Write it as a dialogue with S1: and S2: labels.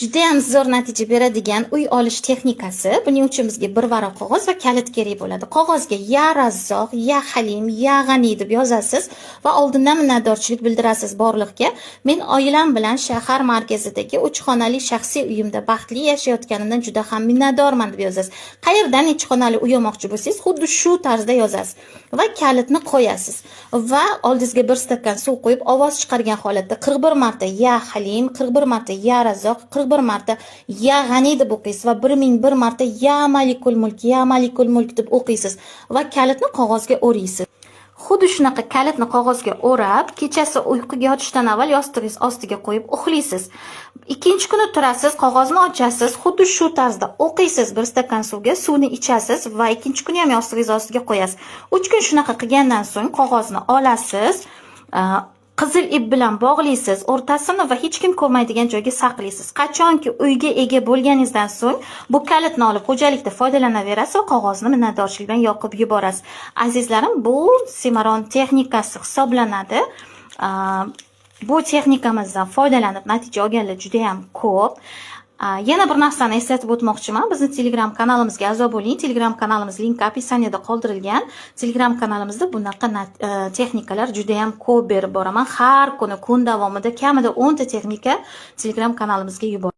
S1: Juda ham zo'r natija beradigan uy olish texnikasi. Buning uchun bizga bir varaq qog'oz va kalit kerak bo'ladi. Qog'ozga ya Razzoq, ya Halim, ya G'ani deb yozasiz va oldindan minnatdorchilik bildirasiz borliqqa. Men oilam bilan shahar markazidagi 3 xonali shaxsiy uyimda baxtli yashayotganimdan juda ham minnatdorman deb yozasiz. Qayerdan 3 xonali uy olmoqchi bo'lsangiz, xuddi shu tarzda yozasiz va kalitni qo'yasiz va oldingizga bir stakan suv qo'yib ovoz chiqargan holatda 41 marta ya Halim, 41 marta ya Razzoq, 41 marta ya G'ani deb o'qiysiz va 1001 marta ya Malikul Mulk, ya Malikul Mulk deb o'qiysiz va kalitni qog'ozga o'raysiz. Xuddi shunaqa kalitni qog'ozga o'rab, kechasi uyquga yotishdan avval yostig'ingiz ostiga qo'yib uxlaysiz. Ikkinchi kuni turasiz, qog'ozni ochasiz, xuddi shu tarzda o'qiysiz, bir stakan suvga suvni ichasiz va ikkinchi kuni ham yostig'ingiz ostiga qo'yasiz. 3 kun shunaqa qilgandan so'ng qog'ozni olasiz, qizil ip bilan bog'laysiz, o'rtasini va hech kim ko'rmaydigan joyga saqlaysiz. Qachonki uyga ega bo'lganingizdan so'ng bu kalitni olib xo'jalikda foydalanaverasiz va qog'ozni minnatdorchilik bilan yoqib yuborasiz. Azizlarim, bu Cimarron texnikasi hisoblanadi. Bu texnikamizdan foydalanib natija olganlar juda ham ko'p. Yana bir narsani eslatib o'tmoqchiman. Bizni Telegram kanalimizga a'zo bo'ling. Telegram kanalimiz linki opisaniyada qoldirilgan. Telegram kanalimizda bunaqa texnikalar juda ham ko'p berib boraman. Har kuni kun davomida kamida 10 ta texnika Telegram kanalimizga yuboraman.